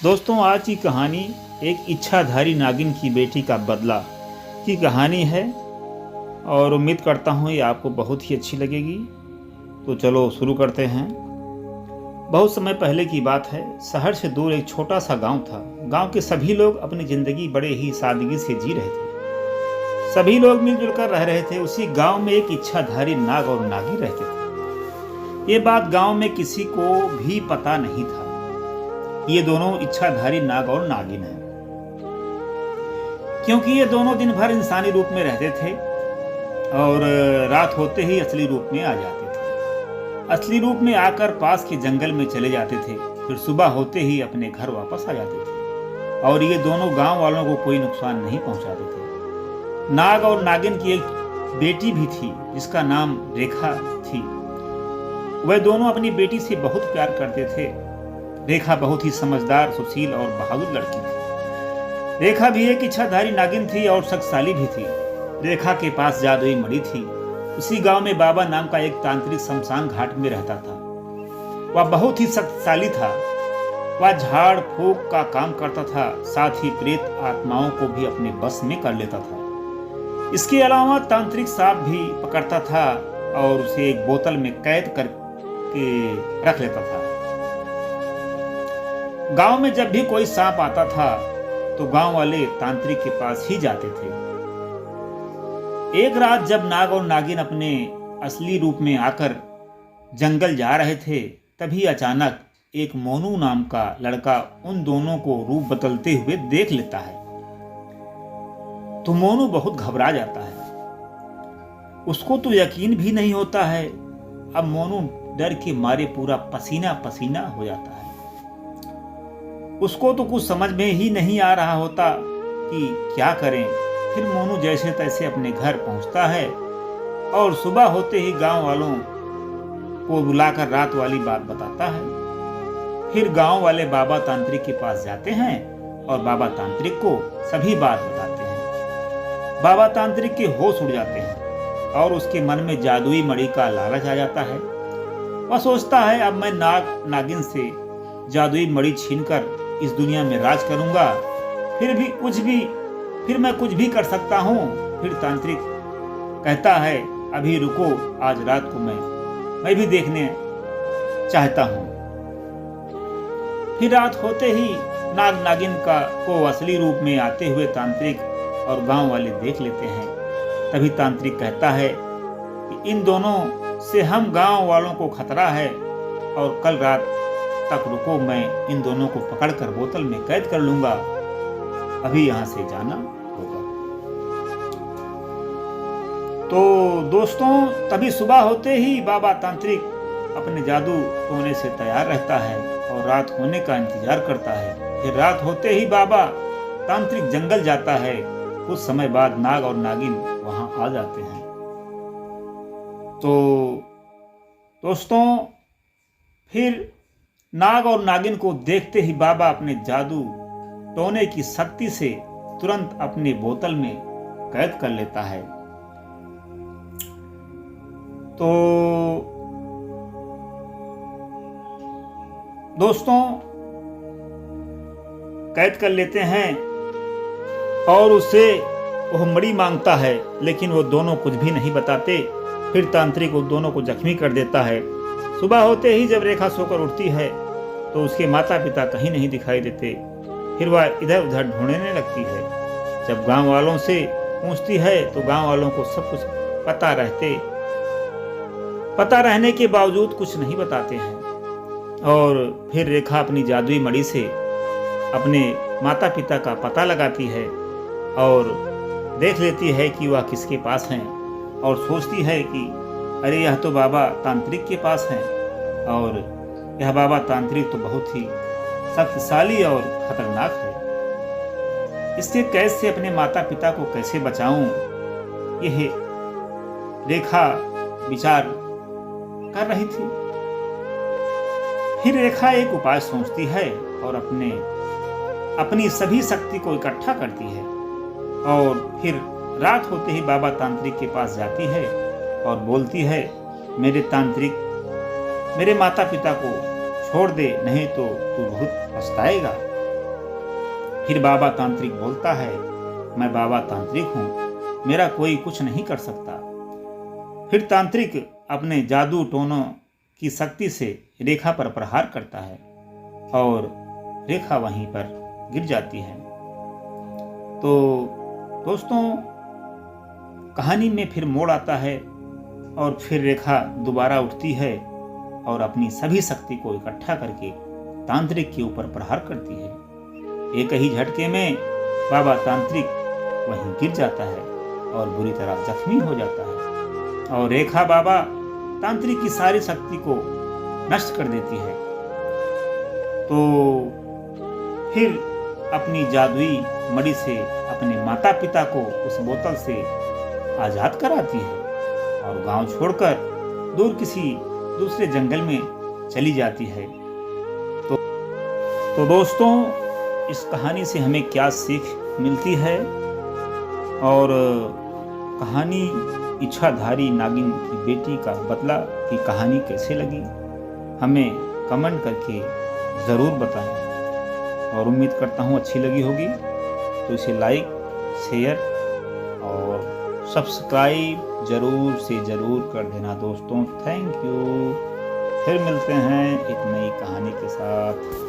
दोस्तों, आज की कहानी एक इच्छाधारी नागिन की बेटी का बदला की कहानी है और उम्मीद करता हूँ ये आपको बहुत ही अच्छी लगेगी। तो चलो शुरू करते हैं। बहुत समय पहले की बात है। शहर से दूर एक छोटा सा गांव था। गांव के सभी लोग अपनी जिंदगी बड़े ही सादगी से जी रहे थे। सभी लोग मिलजुल कर रह रहे थे। उसी गांव में एक इच्छाधारी नाग और नागिन रहते थे। ये बात गांव में किसी को भी पता नहीं था। ये दोनों इच्छाधारी नाग और नागिन हैं, क्योंकि ये दोनों दिन भर इंसानी रूप में रहते थे और रात होते ही असली रूप में आ जाते थे। असली रूप में आकर पास के जंगल में चले जाते थे, फिर सुबह होते ही अपने घर वापस आ जाते थे और ये दोनों गांव वालों को कोई नुकसान नहीं पहुंचाते थे। नाग और नागिन की एक बेटी भी थी जिसका नाम रेखा थी। वह दोनों अपनी बेटी से बहुत प्यार करते थे। रेखा बहुत ही समझदार, सुशील और बहादुर लड़की थी। रेखा भी एक इच्छाधारी नागिन थी और शक्तिशाली भी थी। रेखा के पास जादुई मणि थी। उसी गांव में बाबा नाम का एक तांत्रिक शमशान घाट में रहता था। वह बहुत ही शक्तिशाली था। वह झाड़ फूंक का काम करता था, साथ ही प्रेत आत्माओं को भी अपने बस में कर लेता था। इसके अलावा तांत्रिक सांप भी पकड़ता था और उसे एक बोतल में कैद करके रख लेता था। गांव में जब भी कोई सांप आता था तो गांव वाले तांत्रिक के पास ही जाते थे। एक रात जब नाग और नागिन अपने असली रूप में आकर जंगल जा रहे थे, तभी अचानक एक मोनू नाम का लड़का उन दोनों को रूप बदलते हुए देख लेता है। तो मोनू बहुत घबरा जाता है। उसको तो यकीन भी नहीं होता है। अब मोनू डर के मारे पूरा पसीना पसीना हो जाता है। उसको तो कुछ समझ में ही नहीं आ रहा होता कि क्या करें। फिर मोनू जैसे तैसे अपने घर पहुंचता है और सुबह होते ही गांव वालों को बुलाकर रात वाली बात बताता है। फिर गांव वाले बाबा तांत्रिक के पास जाते हैं और बाबा तांत्रिक को सभी बात बताते हैं। बाबा तांत्रिक के होश उड़ जाते हैं और उसके मन में जादुई मणि का लालच आ जाता है। वह सोचता है अब मैं नाग नागिन से जादुई मणि छीनकर इस दुनिया में राज करूंगा। फिर मैं कुछ भी कर सकता हूँ। फिर तांत्रिक कहता है अभी रुको, आज रात को मैं भी देखने चाहता हूँ। फिर रात होते ही नाग नागिन को असली रूप में आते हुए तांत्रिक और गांव वाले देख लेते हैं। तभी तांत्रिक कहता है कि इन दोनों से हम गांव वालों को खतरा है और कल रात तक रुको, मैं इन दोनों को पकड़कर बोतल में कैद कर लूंगा। अभी यहां से जाना होगा। तो दोस्तों, तभी सुबह होते ही बाबा तांत्रिक अपने जादू टोने से तैयार रहता है और रात होने का इंतजार करता है। फिर रात होते ही बाबा तांत्रिक जंगल जाता है। कुछ समय बाद नाग और नागिन वहां आ जाते हैं। तो दोस्तों, फिर नाग और नागिन को देखते ही बाबा अपने जादू टोने की शक्ति से तुरंत अपनी बोतल में कैद कर लेता है। तो दोस्तों, कैद कर लेते हैं और उससे वह मणि मांगता है, लेकिन वो दोनों कुछ भी नहीं बताते। फिर तांत्रिक उन दोनों को जख्मी कर देता है। सुबह होते ही जब रेखा सोकर उठती है तो उसके माता पिता कहीं नहीं दिखाई देते। फिर वह इधर उधर ढूंढने लगती है। जब गांव वालों से पूछती है तो गांव वालों को सब कुछ पता रहने के बावजूद कुछ नहीं बताते हैं। और फिर रेखा अपनी जादुई मणि से अपने माता पिता का पता लगाती है और देख लेती है कि वह किसके पास हैं और सोचती है कि अरे यह तो बाबा तांत्रिक के पास हैं और यह बाबा तांत्रिक तो बहुत ही शक्तिशाली और खतरनाक है। इसके कैद से अपने माता पिता को कैसे बचाऊं, यह रेखा विचार कर रही थी। फिर रेखा एक उपाय सोचती है और अपनी सभी शक्ति को इकट्ठा करती है और फिर रात होते ही बाबा तांत्रिक के पास जाती है और बोलती है मेरे तांत्रिक, मेरे माता पिता को छोड़ दे, नहीं तो तू बहुत पछताएगा। फिर बाबा तांत्रिक बोलता है, मैं बाबा तांत्रिक हूँ, मेरा कोई कुछ नहीं कर सकता। फिर तांत्रिक अपने जादू टोनों की शक्ति से रेखा पर प्रहार करता है और रेखा वहीं पर गिर जाती है। तो दोस्तों, कहानी में फिर मोड़ आता है और फिर रेखा दोबारा उठती है और अपनी सभी शक्ति को इकट्ठा करके तांत्रिक के ऊपर प्रहार करती है। एक ही झटके में बाबा तांत्रिक वहीं गिर जाता है और बुरी तरह जख्मी हो जाता है और रेखा बाबा तांत्रिक की सारी शक्ति को नष्ट कर देती है। तो फिर अपनी जादुई मणि से अपने माता पिता को उस बोतल से आजाद कराती है और गांव छोड़कर दूर किसी दूसरे जंगल में चली जाती है। तो दोस्तों, इस कहानी से हमें क्या सीख मिलती है और कहानी इच्छाधारी नागिन की बेटी का बदला की कहानी कैसे लगी, हमें कमेंट करके ज़रूर बताएं और उम्मीद करता हूँ अच्छी लगी होगी। तो इसे लाइक, शेयर और सब्सक्राइब ज़रूर से ज़रूर कर देना दोस्तों। Thank you. फिर मिलते हैं एक नई कहानी के साथ।